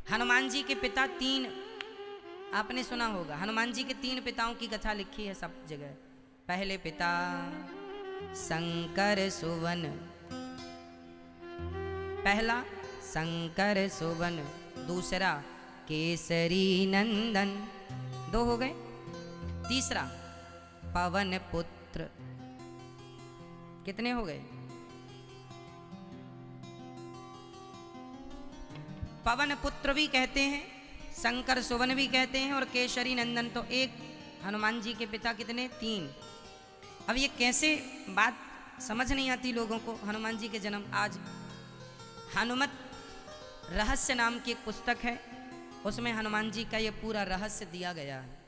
हनुमान जी के पिता तीन, आपने सुना होगा, हनुमान जी के तीन पिताओं की कथा लिखी है सब जगह। पहले पिता शंकर सुवन, पहला शंकर सुवन, दूसरा केसरी नंदन, दो हो गए। तीसरा पवन पुत्र, कितने हो गए? पवन पुत्र भी कहते हैं, शंकर सुवन भी कहते हैं, और केसरी नंदन। तो एक हनुमान जी के पिता कितने? तीन। अब ये कैसे बात समझ नहीं आती लोगों को, हनुमान जी के जन्म। आज हनुमत रहस्य नाम की एक पुस्तक है, उसमें हनुमान जी का ये पूरा रहस्य दिया गया है।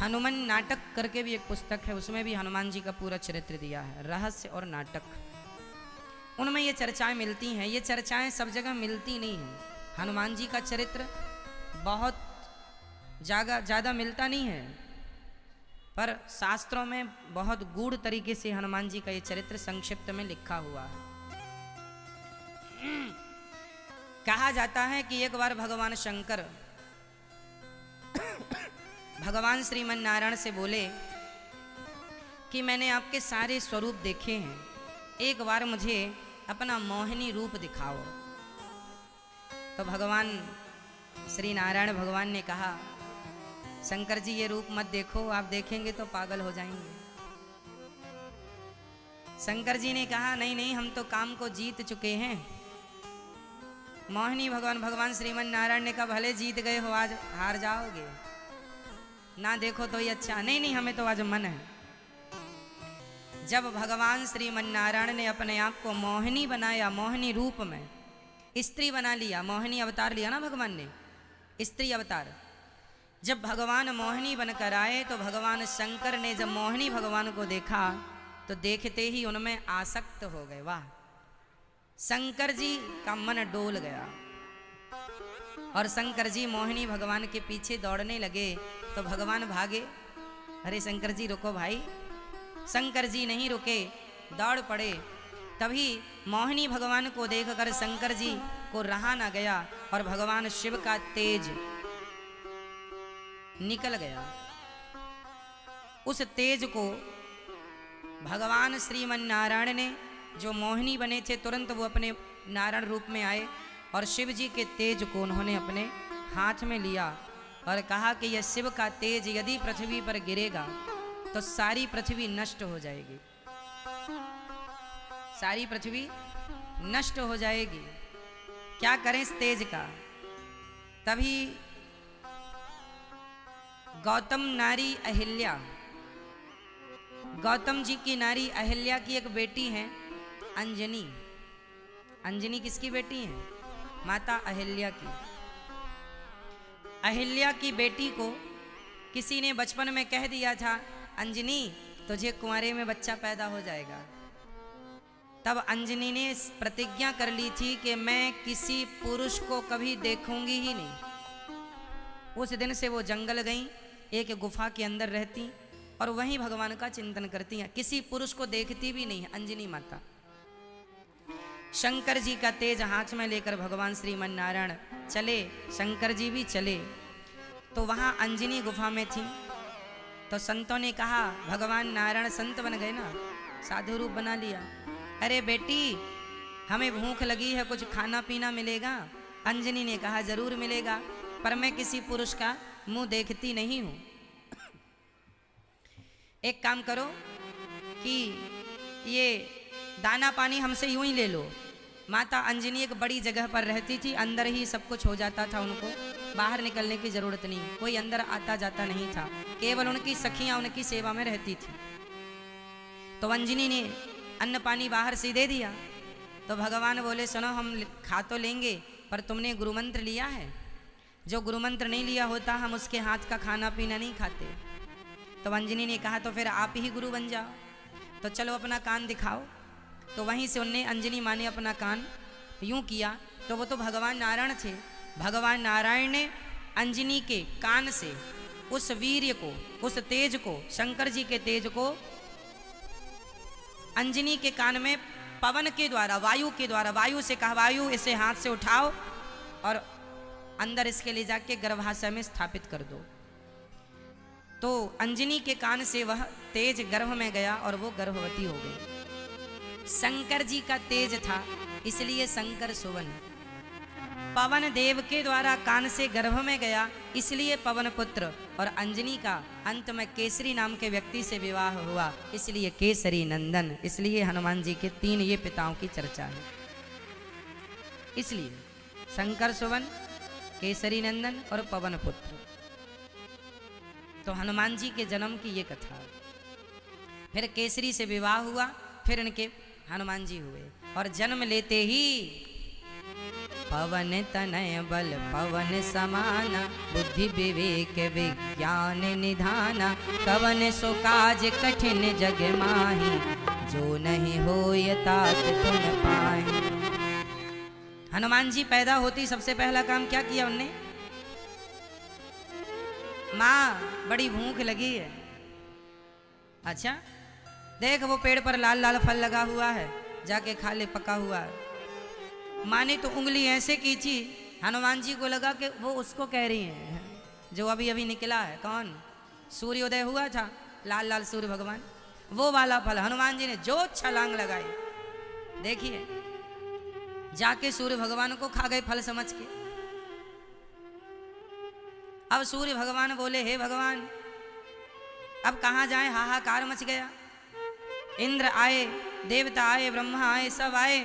हनुमान नाटक करके भी एक पुस्तक है, उसमें भी हनुमान जी का पूरा चरित्र दिया है, रहस्य और नाटक। उनमें ये चर्चाएं मिलती हैं। ये चर्चाएं सब जगह मिलती नहीं हैं। हनुमान जी का चरित्र बहुत ज़्यादा मिलता नहीं है, पर शास्त्रों में बहुत गूढ़ तरीके से हनुमान जी का ये चरित्र संक्षिप्त में लिखा हुआ है। कहा जाता है कि एक बार भगवान शंकर भगवान श्रीमन नारायण से बोले कि मैंने आपके सारे स्वरूप देखे हैं, एक बार मुझे अपना मोहिनी रूप दिखाओ। तो भगवान श्री नारायण भगवान ने कहा, शंकर जी ये रूप मत देखो, आप देखेंगे तो पागल हो जाएंगे। शंकर जी ने कहा, नहीं नहीं, हम तो काम को जीत चुके हैं। मोहिनी भगवान श्रीमन नारायण ने कहा, भले जीत गए हो, आज हार जाओगे, ना देखो तो ही अच्छा। नहीं नहीं, हमें तो आज मन है। जब भगवान श्रीमन नारायण ने अपने आप को मोहिनी बनाया, मोहिनी रूप में स्त्री बना लिया, मोहिनी अवतार लिया ना भगवान ने, स्त्री अवतार। जब भगवान मोहिनी बनकर आए तो भगवान शंकर ने जब मोहिनी भगवान को देखा तो देखते ही उनमें आसक्त हो गए। वाह! शंकर जी का मन डोल गया और शंकर जी मोहिनी भगवान के पीछे दौड़ने लगे तो भगवान भागे। अरे शंकर जी रुको भाई। शंकर जी नहीं रुके, दौड़ पड़े। तभी मोहिनी भगवान को देखकर शंकर जी को रहा ना गया और भगवान शिव का तेज निकल गया। उस तेज को भगवान श्रीमन नारायण ने, जो मोहिनी बने थे, तुरंत वो अपने नारायण रूप में आए और शिव जी के तेज को उन्होंने अपने हाथ में लिया और कहा कि यह शिव का तेज यदि पृथ्वी पर गिरेगा तो सारी पृथ्वी नष्ट हो जाएगी, सारी पृथ्वी नष्ट हो जाएगी। क्या करें इस तेज का? तभी गौतम नारी अहिल्या, गौतम जी की नारी अहिल्या की एक बेटी है अंजनी। अंजनी किसकी बेटी है? माता अहिल्या की। अहिल्या की बेटी को किसी ने बचपन में कह दिया था, अंजनी तुझे कुंवारे में बच्चा पैदा हो जाएगा। तब अंजनी ने प्रतिज्ञा कर ली थी कि मैं किसी पुरुष को कभी देखूंगी ही नहीं। उस दिन से वो जंगल गई, एक गुफा के अंदर रहती और वहीं भगवान का चिंतन करती हैं, किसी पुरुष को देखती भी नहीं अंजनी माता। शंकर जी का तेज हाथ में लेकर भगवान श्रीमन नारायण चले, शंकर जी भी चले। तो वहाँ अंजनी गुफा में थी। तो संतों ने कहा, भगवान नारायण संत बन गए ना, साधु रूप बना लिया। अरे बेटी हमें भूख लगी है, कुछ खाना पीना मिलेगा? अंजनी ने कहा, जरूर मिलेगा, पर मैं किसी पुरुष का मुंह देखती नहीं हूँ। एक काम करो कि ये दाना पानी हमसे यूं ही ले लो। माता अंजनी एक बड़ी जगह पर रहती थी, अंदर ही सब कुछ हो जाता था, उनको बाहर निकलने की जरूरत नहीं, कोई अंदर आता जाता नहीं था, केवल उनकी सखियां उनकी सेवा में रहती थी। तो अंजनी ने अन्न पानी बाहर से दे दिया। तो भगवान बोले, सुनो हम खा तो लेंगे, पर तुमने गुरुमंत्र लिया है? जो गुरुमंत्र नहीं लिया होता हम उसके हाथ का खाना पीना नहीं खाते। तो अंजनी ने कहा, तो फिर आप ही गुरु बन जाओ, तो चलो अपना कान दिखाओ। तो वहीं से उनने, अंजनी माँ ने अपना कान यूं किया तो वो तो भगवान नारायण थे। भगवान नारायण ने अंजनी के कान से उस वीर्य को, उस तेज को, शंकर जी के तेज को अंजनी के कान में पवन के द्वारा, वायु के द्वारा, वायु से कहा वायु इसे हाथ से उठाओ और अंदर इसके ले जाके गर्भाशय में स्थापित कर दो। तो अंजनी के कान से वह तेज गर्भ में गया और वो गर्भवती हो गई। शंकर जी का तेज था इसलिए शंकर सुवन। पवन देव के द्वारा कान से गर्भ में गया इसलिए पवन पुत्र। और अंजनी का अंत में केसरी नाम के व्यक्ति से विवाह हुआ इसलिए केसरी नंदन। इसलिए हनुमान जी के 3 ये पिताओं की चर्चा है। इसलिए शंकर सुवन, केसरी नंदन और पवन पुत्र। तो हनुमान जी के जन्म की ये कथा। फिर केसरी से विवाह हुआ, फिर इनके हनुमान जी हुए और जन्म लेते ही पवन तनय बल पवन समाना, बुद्धि विवेक विज्ञान निधाना, कवन सो काज कठिन जग माही, जो नहीं होय तात तुम पाहि। हनुमान जी पैदा होती सबसे पहला काम क्या किया उनने? माँ बड़ी भूख लगी है। अच्छा देख वो पेड़ पर लाल लाल फल लगा हुआ है, जाके खा ले, पका हुआ है। माँ ने तो उंगली ऐसे खींची, हनुमान जी को लगा कि वो उसको कह रही है जो अभी अभी निकला है। कौन? सूर्योदय हुआ था, लाल लाल सूर्य भगवान, वो वाला फल। हनुमान जी ने जो छलांग लगाई, देखिए जाके सूर्य भगवान को खा गए फल समझ के। अब सूर्य भगवान बोले हे भगवान अब कहाँ जाए, हाहाकार मच गया। इंद्र आए, देवता आए, ब्रह्मा आए, सब आए।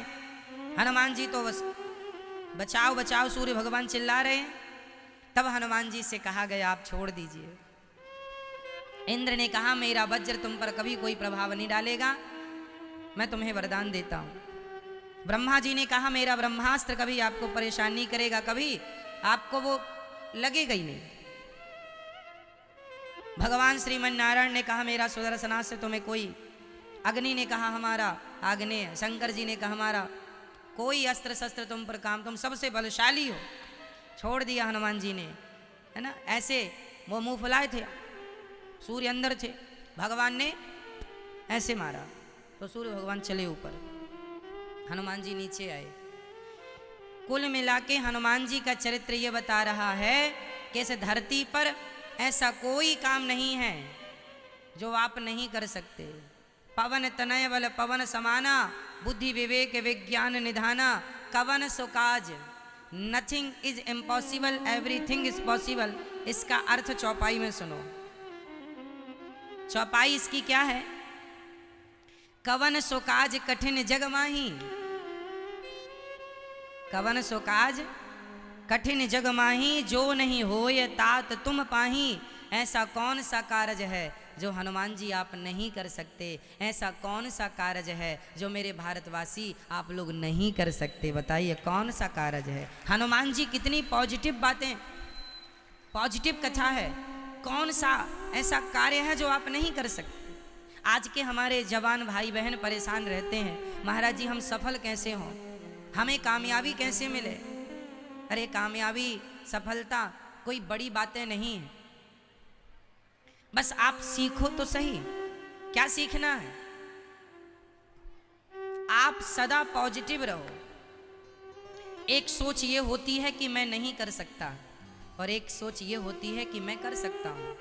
हनुमान जी तो बस बचाओ बचाओ सूर्य भगवान चिल्ला रहे हैं। तब हनुमान जी से कहा गया आप छोड़ दीजिए। इंद्र ने कहा मेरा वज्र तुम पर कभी कोई प्रभाव नहीं डालेगा, मैं तुम्हें वरदान देता हूं। ब्रह्मा जी ने कहा मेरा ब्रह्मास्त्र कभी आपको परेशान नहीं करेगा, कभी आपको वो लगेगा ही नहीं। भगवान श्रीमन नारायण ने कहा मेरा सुदर्शनास्त्र से तुम्हें कोई, अग्नि ने कहा हमारा आग्नेय, शंकर जी ने कहा हमारा कोई अस्त्र शस्त्र तुम पर काम, तुम सबसे बलशाली हो। छोड़ दिया हनुमान जी ने, है ना। ऐसे वो मुंह फुलाए थे, सूर्य अंदर थे, भगवान ने ऐसे मारा तो सूर्य भगवान चले ऊपर, हनुमान जी नीचे आए। कुल मिला के हनुमान जी का चरित्र ये बता रहा है कि इस धरती पर ऐसा कोई काम नहीं है जो आप नहीं कर सकते। पवन तनय बल पवन समाना, बुद्धि विवेक विज्ञान निधाना, कवन सो काज, nothing is impossible everything is possible. इसका अर्थ चौपाई में सुनो। चौपाई इसकी क्या है? कवन सो काज कठिन जग माही, कवन सो काज कठिन जग माही, जो नहीं होय तात तुम पाही। ऐसा कौन सा कार्य है जो हनुमान जी आप नहीं कर सकते? ऐसा कौन सा कार्य है जो मेरे भारतवासी आप लोग नहीं कर सकते? बताइए कौन सा कार्य है? हनुमान जी कितनी पॉजिटिव बातें, पॉजिटिव कथा है। कौन सा ऐसा कार्य है जो आप नहीं कर सकते? आज के हमारे जवान भाई बहन परेशान रहते हैं, महाराज जी हम सफल कैसे हों, हमें कामयाबी कैसे मिले। अरे कामयाबी सफलता कोई बड़ी बातें नहीं है, बस आप सीखो तो सही। क्या सीखना है? आप सदा पॉजिटिव रहो। एक सोच ये होती है कि मैं नहीं कर सकता और एक सोच ये होती है कि मैं कर सकता हूं।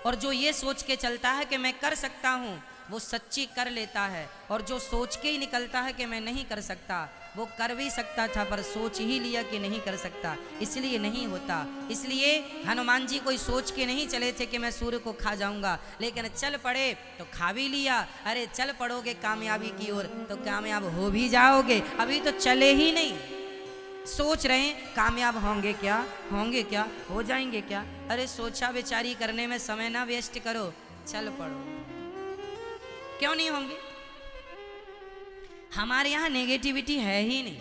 और जो ये सोच के चलता है कि मैं कर सकता हूं वो सच्ची कर लेता है, और जो सोच के ही निकलता है कि मैं नहीं कर सकता वो कर भी सकता था पर सोच ही लिया कि नहीं कर सकता, इसलिए नहीं होता। इसलिए हनुमान जी कोई सोच के नहीं चले थे कि मैं सूर्य को खा जाऊंगा, लेकिन चल पड़े तो खा भी लिया। अरे चल पड़ोगे कामयाबी की ओर तो कामयाब हो भी जाओगे, अभी तो चले ही नहीं। सोच रहे हैं कामयाब होंगे क्या, होंगे क्या, हो जाएंगे क्या। अरे सोचा विचारी करने में समय ना वेस्ट करो, चल पड़ो। क्यों नहीं होंगे? हमारे यहाँ नेगेटिविटी है ही नहीं।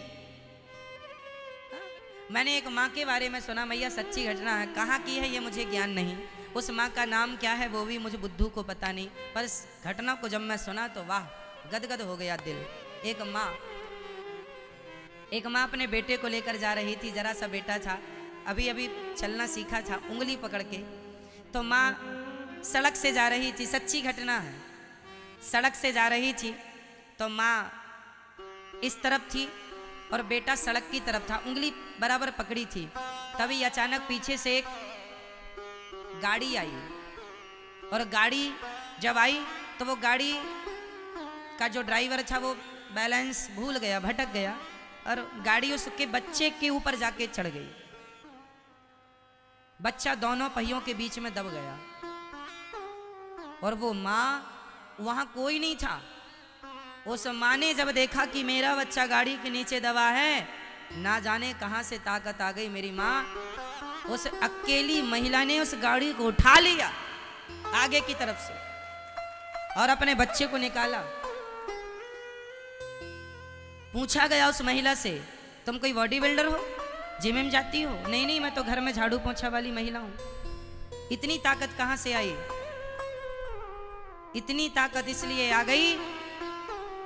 मैंने एक माँ के बारे में सुना, मैया सच्ची घटना है, कहाँ की है ये मुझे ज्ञान नहीं, उस माँ का नाम क्या है वो भी मुझे बुद्धू को पता नहीं, पर इस घटना को जब मैं सुना तो वाह गदगद हो गया दिल। एक माँ अपने बेटे को लेकर जा रही थी, जरा सा बेटा था, अभी अभी चलना सीखा था, उंगली पकड़ के। तो माँ सड़क से जा रही थी, सच्ची घटना है, सड़क से जा रही थी तो माँ इस तरफ थी और बेटा सड़क की तरफ था, उंगली बराबर पकड़ी थी। तभी अचानक पीछे से एक गाड़ी आई और गाड़ी जब आई तो वो गाड़ी का जो ड्राइवर था वो बैलेंस भूल गया, भटक गया और गाड़ी उसके बच्चे के ऊपर जाके चढ़ गई। बच्चा दोनों पहियों के बीच में दब गया और वो माँ, वहां कोई नहीं था। उस माँ ने जब देखा कि मेरा बच्चा गाड़ी के नीचे दबा है, ना जाने कहां से ताकत आ गई मेरी माँ, उस अकेली महिला ने उस गाड़ी को उठा लिया आगे की तरफ से और अपने बच्चे को निकाला। पूछा गया उस महिला से, तुम कोई बॉडी बिल्डर हो, जिम में जाती हो? नहीं नहीं, मैं तो घर में झाड़ू पोंछा वाली महिला हूं। इतनी ताकत कहां से आई? इतनी ताकत इसलिए आ गई,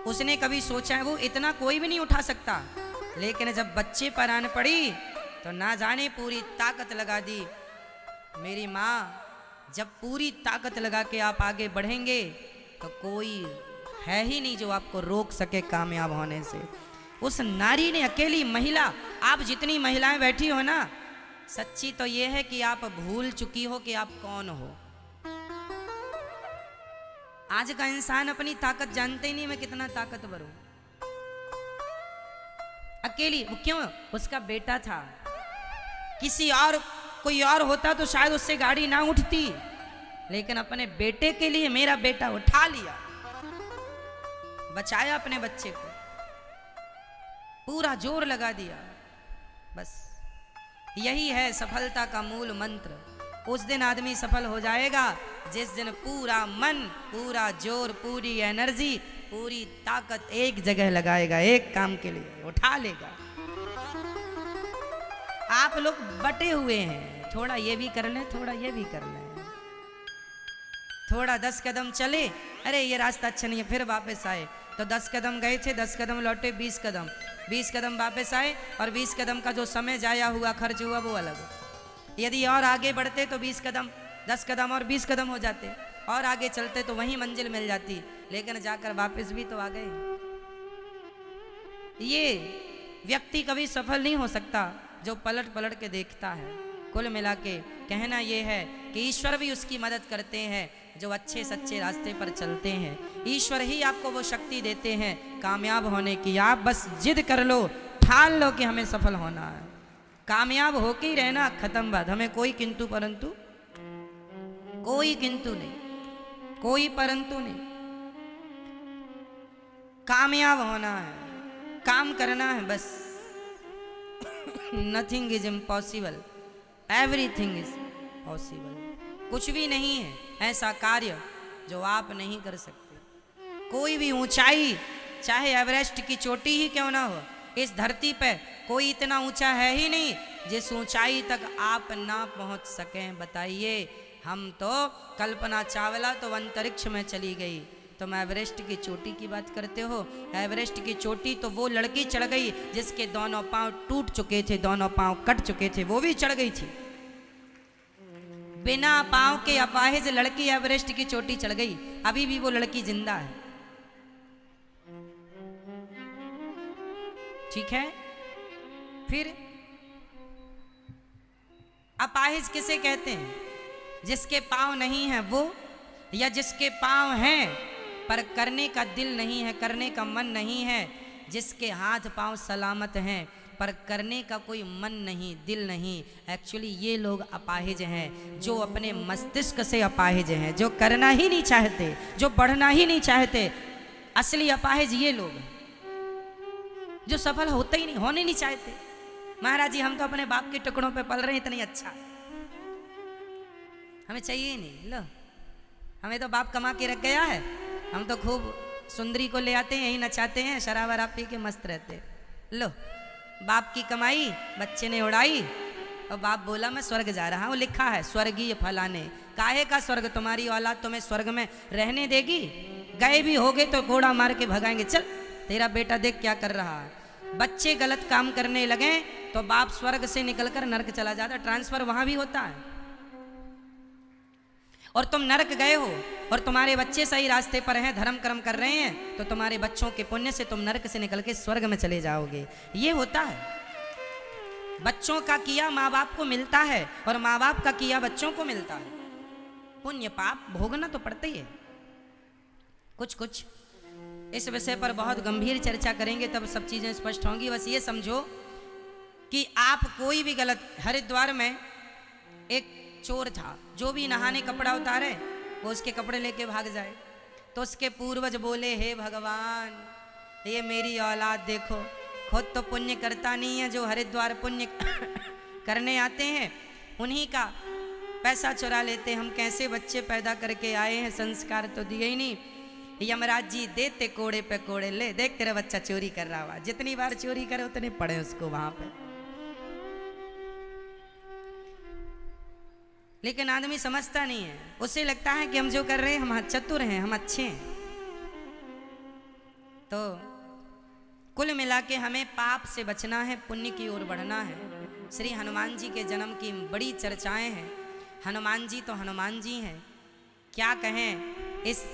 उसने कभी सोचा है वो इतना कोई भी नहीं उठा सकता, लेकिन जब बच्चे पर आन पड़ी तो ना जाने पूरी ताकत लगा दी। मेरी माँ, जब पूरी ताकत लगा के आप आगे बढ़ेंगे तो कोई है ही नहीं जो आपको रोक सके कामयाब होने से। उस नारी ने, अकेली महिला, आप जितनी महिलाएं बैठी हो ना, सच्ची तो ये है कि आप भूल चुकी हो कि आप कौन हो। आज का इंसान अपनी ताकत जानते ही नहीं, मैं कितना ताकतवर हूं। अकेली, क्यों? उसका बेटा था, किसी और कोई और होता तो शायद उससे गाड़ी ना उठती, लेकिन अपने बेटे के लिए मेरा बेटा उठा लिया, बचाया अपने बच्चे को, पूरा जोर लगा दिया। बस यही है सफलता का मूल मंत्र। उस दिन आदमी सफल हो जाएगा जिस दिन पूरा मन, पूरा जोर, पूरी एनर्जी, पूरी ताकत एक जगह लगाएगा, एक काम के लिए उठा लेगा। आप लोग बटे हुए हैं, थोड़ा ये भी कर लें, थोड़ा ये भी कर लें, थोड़ा 10 कदम चले, अरे ये रास्ता अच्छा नहीं है, फिर वापस आए तो 10 कदम गए थे, 10 कदम लौटे, 20 कदम, 20 कदम वापस आए और 20 कदम का जो समय जाया हुआ, खर्च हुआ, वो अलग। यदि और आगे बढ़ते तो 20 कदम, 10 कदम और 20 कदम हो जाते, और आगे चलते तो वहीं मंजिल मिल जाती, लेकिन जाकर वापस भी तो आ गए। ये व्यक्ति कभी सफल नहीं हो सकता जो पलट पलट के देखता है। कुल मिला के कहना यह है कि ईश्वर भी उसकी मदद करते हैं जो अच्छे सच्चे रास्ते पर चलते हैं। ईश्वर ही आपको वो शक्ति देते हैं कामयाब होने की। आप बस जिद कर लो, ठान लो कि हमें सफल होना है, कामयाब होके ही रहना, खत्म बात। हमें कोई किंतु परंतु, कोई किंतु नहीं, कोई परंतु नहीं, कामयाब होना है, काम करना है बस। Nothing is impossible, everything is possible. कुछ भी नहीं है ऐसा कार्य जो आप नहीं कर सकते। कोई भी ऊंचाई, चाहे एवरेस्ट की चोटी ही क्यों ना हो, इस धरती पे कोई इतना ऊंचा है ही नहीं जिस ऊंचाई तक आप ना पहुंच सकें। बताइए, हम तो, कल्पना चावला तो अंतरिक्ष में चली गई, तुम एवरेस्ट की चोटी की बात करते हो। एवरेस्ट की चोटी तो वो लड़की चढ़ गई जिसके दोनों पांव टूट चुके थे, दोनों पांव कट चुके थे, वो भी चढ़ गई थी। बिना पांव के अपाहिज लड़की एवरेस्ट की चोटी चढ़ गई, अभी भी वो लड़की जिंदा है। ठीक है, फिर अपाहिज किसे कहते हैं? जिसके पांव नहीं है वो, या जिसके पांव हैं पर करने का दिल नहीं है, करने का मन नहीं है, जिसके हाथ पांव सलामत हैं पर करने का कोई मन नहीं, दिल नहीं। एक्चुअली ये लोग अपाहिज हैं, जो अपने मस्तिष्क से अपाहिज हैं, जो करना ही नहीं चाहते, जो बढ़ना ही नहीं चाहते। असली अपाहिज ये लोग हैं जो सफल होते ही नहीं, होने नहीं चाहते। महाराज जी, हम तो अपने बाप के टुकड़ों पे पल रहे हैं, इतनी अच्छा, हमें चाहिए ही नहीं। लो, हमें तो बाप कमा के रख गया है, हम तो खूब सुंदरी को ले आते हैं, यही नचाते हैं, शराब वराब पी के मस्त रहते। लो, बाप की कमाई बच्चे ने उड़ाई और बाप बोला मैं स्वर्ग जा रहा हूँ, लिखा है स्वर्गीय फलाने। काहे का स्वर्ग? तुम्हारी औलाद तुम्हें स्वर्ग में रहने देगी? गए भी होगे तो घोड़ा मार के भगाएंगे। चल, तेरा बेटा देख क्या कर रहा है। बच्चे गलत काम करने लगे तो बाप स्वर्ग से निकलकर नरक चला जाता, ट्रांसफर वहां भी होता है। और तुम नरक गए हो और तुम्हारे बच्चे सही रास्ते पर हैं, धर्म कर्म कर रहे हैं, तो तुम्हारे बच्चों के पुण्य से तुम नरक से निकल के स्वर्ग में चले जाओगे। ये होता है, बच्चों का किया माँ बाप को मिलता है और माँ बाप का किया बच्चों को मिलता है। पुण्य पाप भोगना तो पड़ता ही है। कुछ इस विषय पर बहुत गंभीर चर्चा करेंगे, तब सब चीजें स्पष्ट होंगी। बस ये समझो कि आप कोई भी गलत, हरिद्वार में एक चोर था, जो भी नहाने कपड़ा उतारे वो उसके कपड़े लेके भाग जाए, तो उसके पूर्वज बोले, हे भगवान ये मेरी औलाद देखो, खुद तो पुण्य करता नहीं है, जो हरिद्वार पुण्य करने आते हैं उन्हीं का पैसा चुरा लेते, हम कैसे बच्चे पैदा करके आए हैं, संस्कार तो दिए ही नहीं। यमराज जी देते कोड़े पे कोड़े, ले देख तेरा बच्चा चोरी कर रहा हुआ, जितनी बार चोरी करे उतने पड़े उसको वहां पे। लेकिन आदमी समझता नहीं है, उसे लगता है कि हम जो कर रहे हैं हम चतुर हैं, हम अच्छे हैं। तो कुल मिला के हमें पाप से बचना है, पुण्य की ओर बढ़ना है। श्री हनुमान जी के जन्म की बड़ी चर्चाएं हैं। हनुमान जी तो हनुमान जी हैं, क्या कहें, इस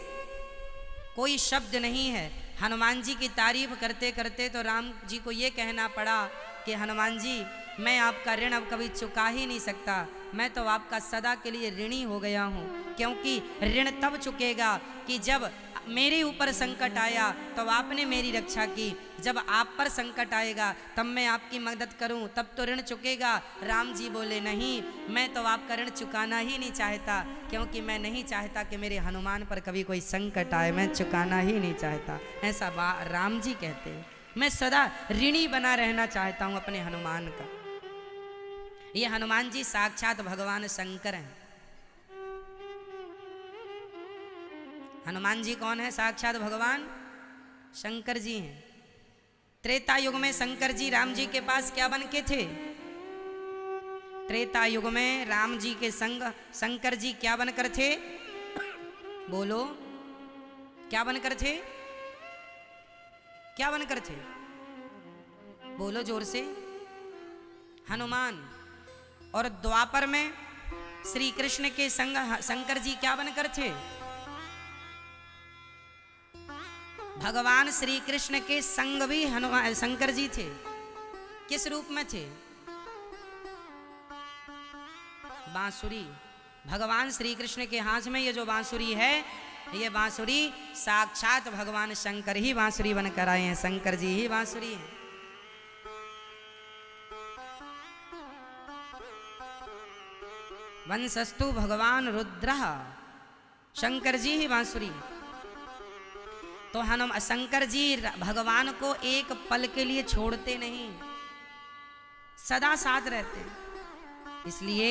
कोई शब्द नहीं है। हनुमान जी की तारीफ करते करते तो राम जी को ये कहना पड़ा कि हनुमान जी मैं आपका ऋण अब कभी चुका ही नहीं सकता, मैं तो आपका सदा के लिए ऋणी हो गया हूँ, क्योंकि ऋण तब चुकेगा कि जब मेरे ऊपर संकट आया तो आपने मेरी रक्षा की, जब आप पर संकट आएगा तब मैं आपकी मदद करूं, तब तो ऋण चुकेगा। राम जी बोले नहीं, मैं तो आपका ऋण चुकाना ही नहीं चाहता, क्योंकि मैं नहीं चाहता कि मेरे हनुमान पर कभी कोई संकट आए, मैं चुकाना ही नहीं चाहता। ऐसा राम जी कहते हैं, मैं सदा ऋणी बना रहना चाहता हूं अपने हनुमान का। ये हनुमान जी साक्षात भगवान शंकर हैं। हनुमान जी कौन है? साक्षात भगवान शंकर जी हैं। त्रेता युग में शंकर जी राम जी के पास क्या बन के थे? त्रेता युग में राम जी के संग शंकर जी क्या बनकर थे? बोलो, क्या बनकर थे? क्या बनकर थे? बोलो जोर से। हनुमान। और द्वापर में श्री कृष्ण के संग शंकर जी क्या बनकर थे? भगवान श्री कृष्ण के संग भी हनुमान शंकर जी थे। किस रूप में थे? बांसुरी। भगवान श्री कृष्ण के हाथ में ये जो बांसुरी है, ये बांसुरी साक्षात भगवान शंकर ही बांसुरी बनकर आए हैं, शंकर जी ही बांसुरी हैं। वंशस्तु भगवान रुद्रः, शंकर जी ही बांसुरी। तो शंकर जी भगवान को एक पल के लिए छोड़ते नहीं, सदा साथ रहते। इसलिए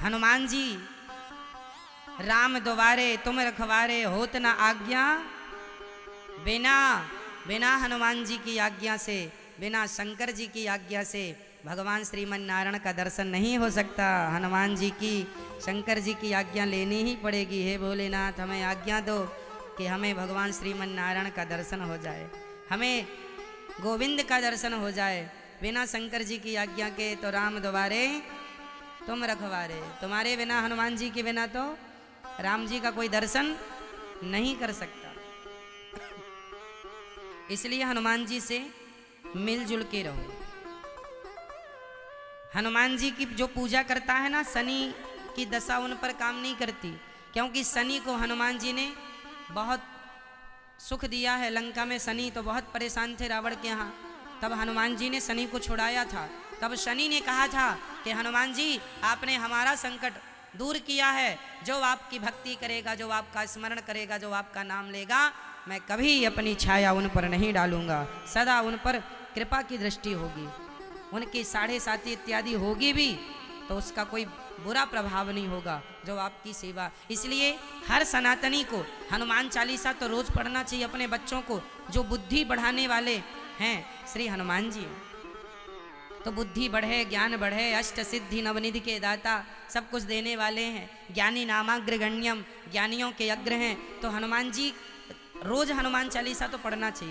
हनुमान जी राम द्वारे तुम रखवारे, होत न आज्ञा बिना हनुमान जी की आज्ञा से, बिना शंकर जी की आज्ञा से भगवान श्रीमन नारायण का दर्शन नहीं हो सकता। हनुमान जी की, शंकर जी की आज्ञा लेनी ही पड़ेगी। हे भोलेनाथ हमें आज्ञा दो कि हमें भगवान श्रीमन नारायण का दर्शन हो जाए, हमें गोविंद का दर्शन हो जाए। बिना शंकर जी की आज्ञा के तो राम द्वारे तुम रखवारे, तुम्हारे बिना, हनुमान जी के बिना तो राम जी का कोई दर्शन नहीं कर सकता। इसलिए हनुमान जी से मिलजुल के रहो। हनुमान जी की जो पूजा करता है ना, शनि की दशा उन पर काम नहीं करती, क्योंकि शनि को हनुमान जी ने बहुत सुख दिया है। लंका में शनि तो बहुत परेशान थे रावण के यहाँ, तब हनुमान जी ने शनि को छुड़ाया था। तब शनि ने कहा था कि हनुमान जी आपने हमारा संकट दूर किया है, जो आपकी भक्ति करेगा, जो आपका स्मरण करेगा, जो आपका नाम लेगा, मैं कभी अपनी छाया उन पर नहीं डालूंगा, सदा उन पर कृपा की दृष्टि होगी, उनकी 7.5 इत्यादि होगी भी तो उसका कोई बुरा प्रभाव नहीं होगा, जो आपकी सेवा। इसलिए हर सनातनी को हनुमान चालीसा तो रोज पढ़ना चाहिए अपने बच्चों को, जो बुद्धि बढ़ाने वाले हैं श्री हनुमान जी। तो बुद्धि बढ़े, ज्ञान बढ़े, अष्ट सिद्धि नवनिधि के दाता, सब कुछ देने वाले हैं। ज्ञानी नामाग्रगण्यम, ज्ञानियों के अग्र हैं। तो हनुमान जी रोज हनुमान चालीसा तो पढ़ना चाहिए।